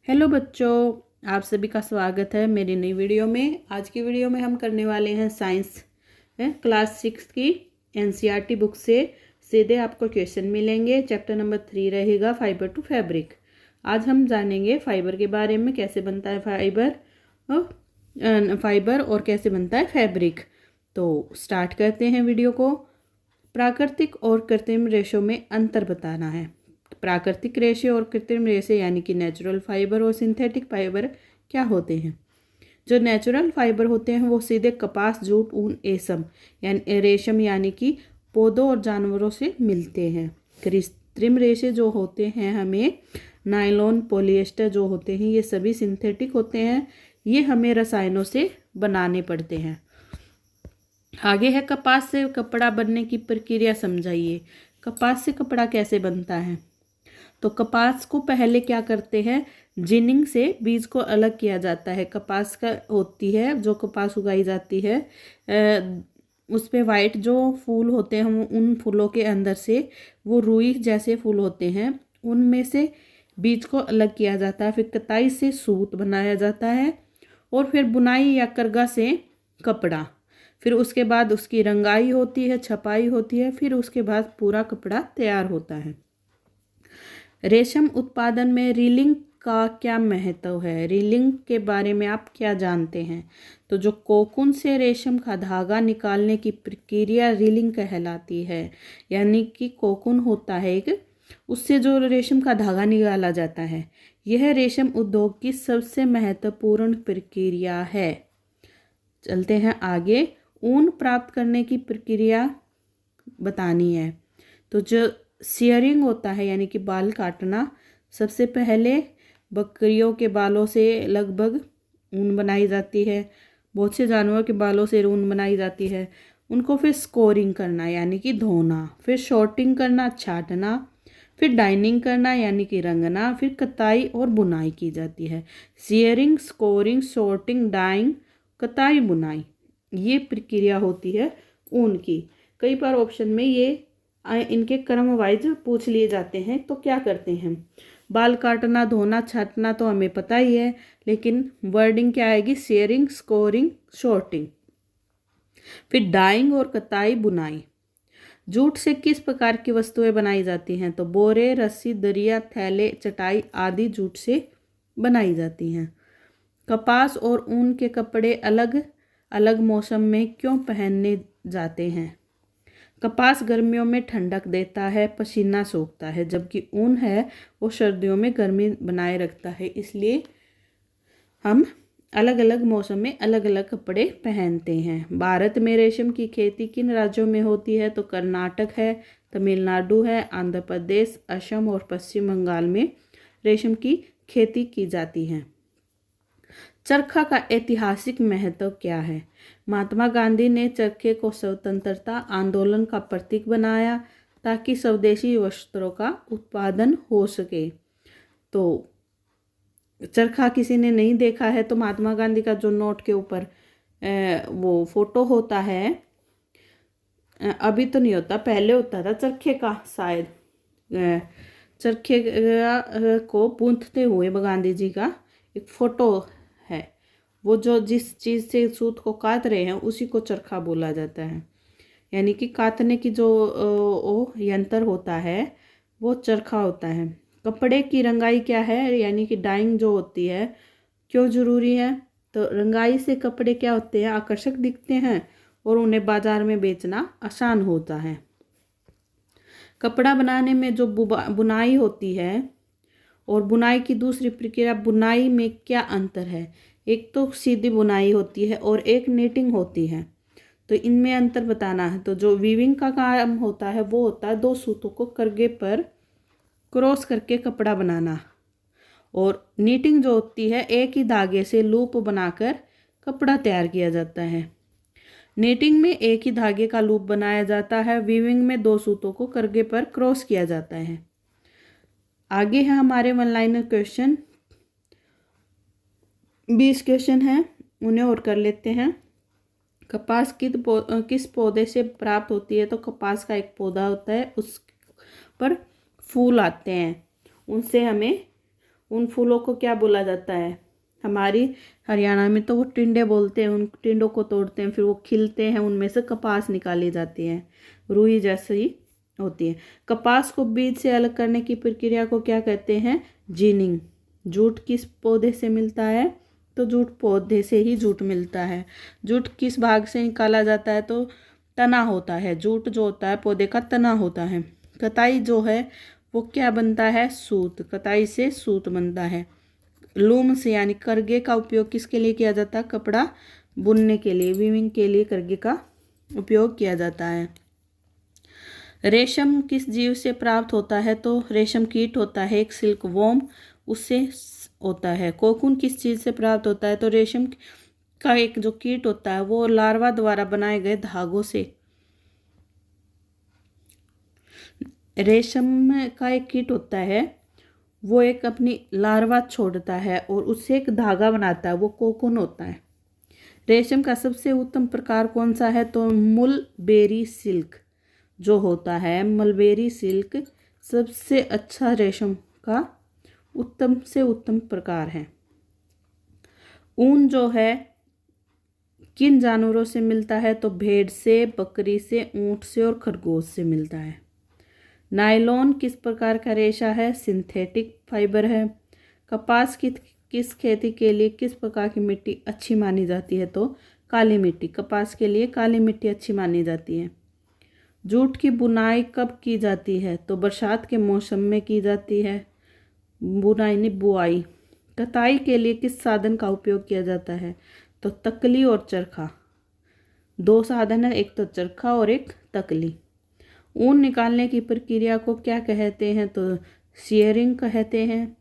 Hello बच्चों, आप सभी का स्वागत है मेरी नई वीडियो में। आज की वीडियो में हम करने वाले हैं साइंस क्लास 6 की एनसीईआरटी बुक से सीधे आपको क्वेश्चन मिलेंगे। चैप्टर नंबर 3 रहेगा फाइबर टू फैब्रिक। आज हम जानेंगे फाइबर के बारे में, कैसे बनता है फाइबर और कैसे बनता है फैब्रिक। तो स्टार्ट करते हैं वीडियो को। प्राकृतिक और कृत्रिम रेशों में अंतर बताना है। प्राकृतिक रेशे और कृत्रिम रेशे यानी कि नेचुरल फाइबर और सिंथेटिक फाइबर क्या होते हैं। जो नेचुरल फाइबर होते हैं वो सीधे कपास, जूट, ऊन, रेशम यानी कि पौधों और जानवरों से मिलते हैं। कृत्रिम रेशे जो होते हैं हमें नायलॉन, पॉलिएस्टर जो होते हैं ये सभी सिंथेटिक होते हैं। ये हमें रसायनों से बनाने पड़ते हैं। आगे है कपास से कपड़ा बनने की प्रक्रिया समझाइए। कपास से कपड़ा कैसे बनता है। तो कपास को पहले क्या करते हैं, जिनिंग से बीज को अलग किया जाता है। कपास का होती है जो कपास उगाई जाती है, उस पे वाइट जो फूल होते हैं उन फूलों के अंदर से वो रुई जैसे फूल होते हैं, उनमें से बीज को अलग किया जाता है। फिर कताई से सूत बनाया जाता है और फिर बुनाई या करगा से कपड़ा। फिर उसके बाद उसकी रंगाई होती है, छपाई होती है, फिर उसके बाद पूरा कपड़ा तैयार होता है। रेशम उत्पादन में रीलिंग का क्या महत्व है। रीलिंग के बारे में आप क्या जानते हैं। तो जो कोकून से रेशम का धागा निकालने की प्रक्रिया रीलिंग कहलाती है। यानी कि कोकून होता है एक, उससे जो रेशम का धागा निकाला जाता है, यह रेशम उद्योग की सबसे महत्वपूर्ण प्रक्रिया है। चलते हैं आगे। ऊन प्राप्त करने की प्रक्रिया बतानी है। तो जो शेयरिंग होता है यानी कि बाल काटना, सबसे पहले बकरियों के बालों से लगभग ऊन बनाई जाती है। बहुत से जानवरों के बालों से ऊन बनाई जाती है। उनको फिर स्कोरिंग करना यानी कि धोना, फिर शॉर्टिंग करना, छाटना, फिर डाइनिंग करना यानी कि रंगना, फिर कताई और बुनाई की जाती है। शेयरिंग, स्कोरिंग, शॉर्टिंग, डाइंग, कताई, बुनाई, ये प्रक्रिया होती है ऊन की। कई बार ऑप्शन में ये इनके क्रम वाइज पूछ लिए जाते हैं। तो क्या करते हैं, बाल काटना, धोना, छाटना तो हमें पता ही है, लेकिन वर्डिंग क्या आएगी, शेयरिंग, स्कोरिंग, शॉर्टिंग, फिर डाइंग और कताई, बुनाई। जूट से किस प्रकार की वस्तुएं बनाई जाती हैं। तो बोरे, रस्सी, दरिया, थैले, चटाई आदि जूट से बनाई जाती हैं। कपास और ऊन के कपड़े अलग अलग मौसम में क्यों पहनने जाते हैं। कपास गर्मियों में ठंडक देता है, पसीना सोखता है, जबकि ऊन है वो सर्दियों में गर्मी बनाए रखता है। इसलिए हम अलग अलग मौसम में अलग अलग कपड़े पहनते हैं। भारत में रेशम की खेती किन राज्यों में होती है। तो कर्नाटक है, तमिलनाडु है, आंध्र प्रदेश, असम और पश्चिम बंगाल में रेशम की खेती की जाती है। चरखा का ऐतिहासिक महत्व क्या है। महात्मा गांधी ने चरखे को स्वतंत्रता आंदोलन का प्रतीक बनाया ताकि स्वदेशी वस्त्रों का उत्पादन हो सके। तो चरखा किसी ने नहीं देखा है तो महात्मा गांधी का जो नोट के ऊपर वो फोटो होता है, अभी तो नहीं होता, पहले होता था चरखे का, शायद चरखे को गूंथते हुए गांधी जी का एक फोटो है। वो जो जिस चीज़ से सूत को काट रहे हैं उसी को चरखा बोला जाता है। यानी कि काटने की जो वो यंत्र होता है वो चरखा होता है। कपड़े की रंगाई क्या है, यानी कि डाइंग जो होती है क्यों ज़रूरी है। तो रंगाई से कपड़े क्या होते हैं, आकर्षक दिखते हैं और उन्हें बाजार में बेचना आसान होता है। कपड़ा बनाने में जो बुनाई होती है और बुनाई की दूसरी प्रक्रिया, बुनाई में क्या अंतर है। एक तो सीधी बुनाई होती है और एक नीटिंग होती है। तो इनमें अंतर बताना है। तो जो वीविंग का काम होता है वो होता है दो सूतों को करगे पर क्रॉस करके कपड़ा बनाना, और नीटिंग जो होती है एक ही धागे से लूप बनाकर कपड़ा तैयार किया जाता है। नीटिंग में एक ही धागे का लूप बनाया जाता है, वीविंग में दो सूतों को करगे पर क्रॉस किया जाता है। आगे है हमारे वन लाइनर क्वेश्चन, 20 क्वेश्चन हैं, उन्हें और कर लेते हैं। कपास किस पौधे से प्राप्त होती है। तो कपास का एक पौधा होता है, उस पर फूल आते हैं, उनसे हमें उन फूलों को क्या बोला जाता है? हमारी हरियाणा में तो वो टिंडे बोलते हैं। उन टिंडों को तोड़ते हैं, फिर वो खिलते हैं, उनमें से कपास निकाली जाती है, रुई जैसी होती है। कपास को बीज से अलग करने की प्रक्रिया को क्या कहते हैं? जिनिंग। जूट किस पौधे से मिलता है? तो जूट पौधे से ही जूट मिलता है। जूट किस भाग से निकाला जाता है? तो तना होता है। जूट जो होता है पौधे का तना होता है। कताई जो है वो क्या बनता है? सूत। कताई से सूत बनता है। लूम से यानी करगे का उपयोग किसके लिए किया जाता है? कपड़ा बुनने के लिए, वीविंग के लिए करगे का उपयोग किया जाता है। रेशम किस जीव से प्राप्त होता है? तो रेशम कीट होता है, एक सिल्क वॉर्म, उससे होता है। कोकून किस चीज़ से प्राप्त होता है? तो रेशम का एक जो कीट होता है वो लार्वा द्वारा बनाए गए धागों से। रेशम का एक कीट होता है, वो एक अपनी लार्वा छोड़ता है और उससे एक धागा बनाता है, वो कोकून होता है। रेशम का सबसे उत्तम प्रकार कौन सा है? तो मलबेरी सिल्क जो होता है, मलबेरी सिल्क सबसे अच्छा रेशम का उत्तम से उत्तम प्रकार है। ऊन जो है किन जानवरों से मिलता है? तो भेड़ से, बकरी से, ऊंट से और खरगोश से मिलता है। नायलॉन किस प्रकार का रेशा है? सिंथेटिक फाइबर है। कपास की किस खेती के लिए किस प्रकार की मिट्टी अच्छी मानी जाती है? तो काली मिट्टी। कपास के लिए काली मिट्टी अच्छी मानी जाती है। जूट की बुनाई कब की जाती है? तो बरसात के मौसम में की जाती है। बुनाई नहीं, बुआई। कताई के लिए किस साधन का उपयोग किया जाता है? तो तकली और चरखा। दो साधन है, एक तो चरखा और एक तकली। ऊन निकालने की प्रक्रिया को क्या कहते हैं? तो शेयरिंग कहते हैं।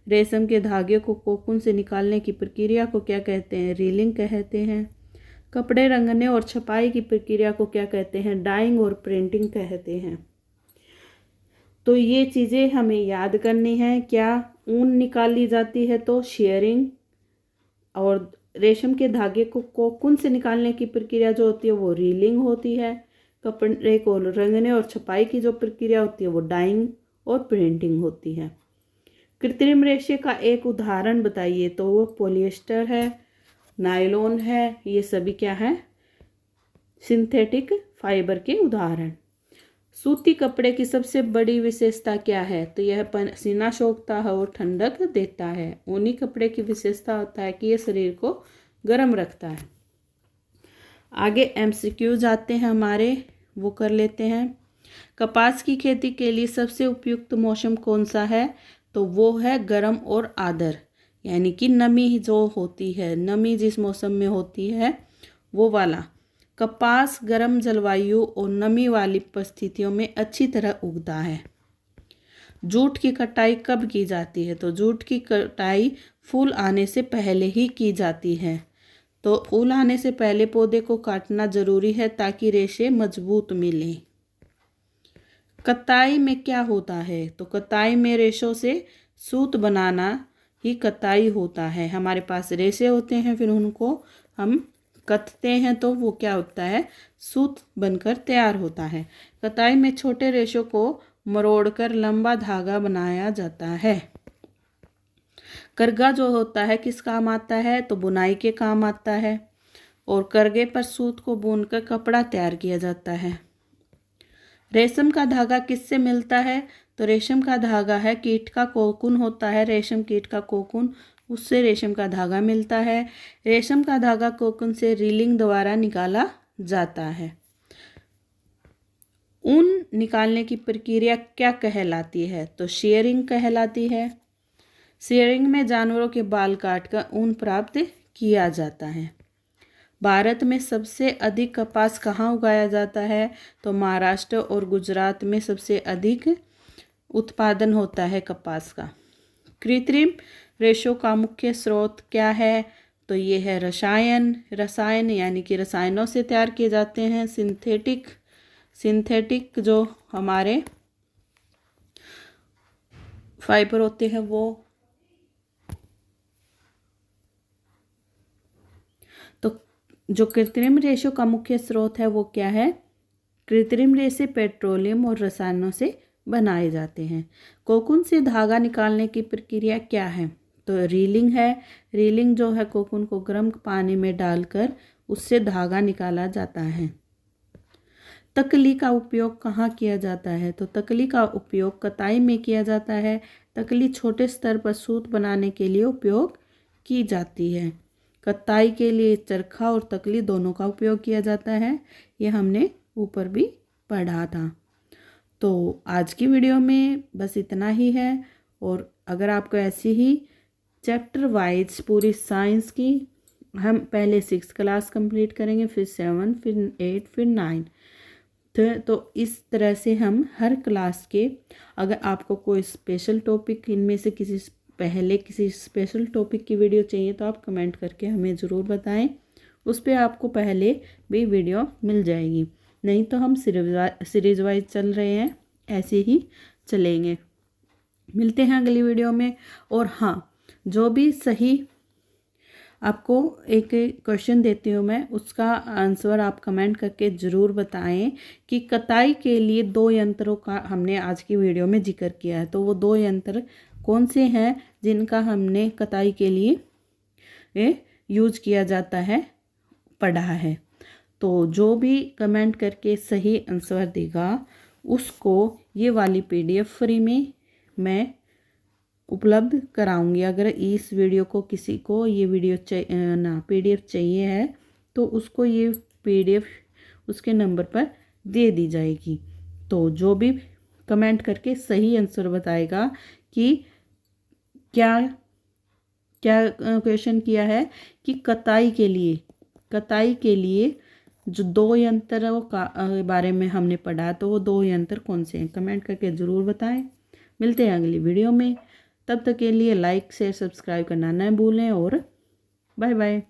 रेशम के धागे को कोकून से निकालने की प्रक्रिया को क्या कहते हैं? रीलिंग कहते हैं। कपड़े रंगने और छपाई की प्रक्रिया को क्या कहते हैं? डाइंग और प्रिंटिंग कहते हैं। तो ये चीज़ें हमें याद करनी है। क्या ऊन निकाली जाती है? तो शेयरिंग। और रेशम के धागे को कोकून से निकालने की प्रक्रिया जो होती है वो रीलिंग होती है। कपड़े को रंगने और छपाई की जो प्रक्रिया होती है वो डाइंग और प्रिंटिंग होती है। कृत्रिम रेशे का एक उदाहरण बताइए। तो वो पॉलिएस्टर है, नायलॉन है, ये सभी क्या है? सिंथेटिक फाइबर के उदाहरण। सूती कपड़े की सबसे बड़ी विशेषता क्या है? तो यह पसीना सोखता है और ठंडक देता है। ऊनी कपड़े की विशेषता होता है कि यह शरीर को गर्म रखता है। आगे एमसीक्यूज आते हैं हमारे, वो कर लेते हैं। कपास की खेती के लिए सबसे उपयुक्त मौसम कौन सा है? तो वो है गर्म और आर्द्र, यानी कि नमी जो होती है, नमी जिस मौसम में होती है वो वाला। कपास गर्म जलवायु और नमी वाली परिस्थितियों में अच्छी तरह उगता है। जूट की कटाई कब की जाती है? तो जूट की कटाई फूल आने से पहले ही की जाती है। तो फूल आने से पहले पौधे को काटना जरूरी है ताकि रेशे मजबूत मिलें। कताई में क्या होता है? तो कताई में रेशों से सूत बनाना ही कताई होता है। हमारे पास रेशे होते हैं, फिर उनको हम कतते हैं तो वो क्या होता है? सूत बनकर तैयार होता है। कताई में छोटे रेशों को मरोड़कर लंबा धागा बनाया जाता है। करगा जो होता है किस काम आता है? तो बुनाई के काम आता है। और करगे पर सूत को बुनकर कपड़ा तैयार किया जाता है। रेशम का धागा किससे मिलता है? तो रेशम का धागा है कीट का कोकून होता है, रेशम कीट का कोकून, उससे रेशम का धागा मिलता है। रेशम का धागा कोकून से रीलिंग द्वारा निकाला जाता है। ऊन निकालने की प्रक्रिया क्या कहलाती है? तो शेयरिंग कहलाती है। शेयरिंग में जानवरों के बाल काटकर ऊन प्राप्त किया जाता है। भारत में सबसे अधिक कपास कहाँ उगाया जाता है? तो महाराष्ट्र और गुजरात में सबसे अधिक उत्पादन होता है कपास का। कृत्रिम रेशों का मुख्य स्रोत क्या है? तो ये है रसायन यानी कि रसायनों से तैयार किए जाते हैं। सिंथेटिक जो हमारे फाइबर होते हैं वो। तो जो कृत्रिम रेशों का मुख्य स्रोत है वो क्या है? कृत्रिम रेशे पेट्रोलियम और रसायनों से बनाए जाते हैं। कोकून से धागा निकालने की प्रक्रिया क्या है? तो रीलिंग है। रीलिंग जो है कोकून को गर्म पानी में डालकर उससे धागा निकाला जाता है। तकली का उपयोग कहाँ किया जाता है? तो तकली का उपयोग कताई में किया जाता है। तकली छोटे स्तर पर सूत बनाने के लिए उपयोग की जाती है। कताई के लिए चरखा और तकली दोनों का उपयोग किया जाता है। ये हमने ऊपर भी पढ़ा था। तो आज की वीडियो में बस इतना ही है। और अगर आपको ऐसी ही चैप्टर वाइज पूरी साइंस की, हम पहले 6th क्लास कंप्लीट करेंगे, फिर 7, फिर 8, फिर 9। तो इस तरह से हम हर क्लास के, अगर आपको कोई स्पेशल टॉपिक इनमें से किसी स्पेशल टॉपिक की वीडियो चाहिए तो आप कमेंट करके हमें ज़रूर बताएं। उस पर आपको पहले भी वीडियो मिल जाएगी। नहीं तो हम सीरीज वाइज चल रहे हैं, ऐसे ही चलेंगे। मिलते हैं अगली वीडियो में। और हाँ, जो भी सही आपको एक क्वेश्चन देती हूँ मैं, उसका आंसर आप कमेंट करके ज़रूर बताएं कि कताई के लिए 2 यंत्रों का हमने आज की वीडियो में जिक्र किया है। तो वो 2 यंत्र कौन से हैं जिनका हमने कताई के लिए यूज किया जाता है, पढ़ा है। तो जो भी कमेंट करके सही आंसर देगा उसको ये वाली PDF फ्री में मैं उपलब्ध कराऊंगी। अगर इस वीडियो को किसी को ये वीडियो PDF चाहिए है तो उसको ये PDF उसके नंबर पर दे दी जाएगी। तो जो भी कमेंट करके सही आंसर बताएगा कि क्या क्या क्वेश्चन किया है कि कताई के लिए जो 2 यंत्रों का बारे में हमने पढ़ा, तो वो 2 यंत्र कौन से हैं, कमेंट करके ज़रूर बताएं। मिलते हैं अगली वीडियो में। तब तक के लिए लाइक शेयर सब्सक्राइब करना न भूलें और बाय बाय।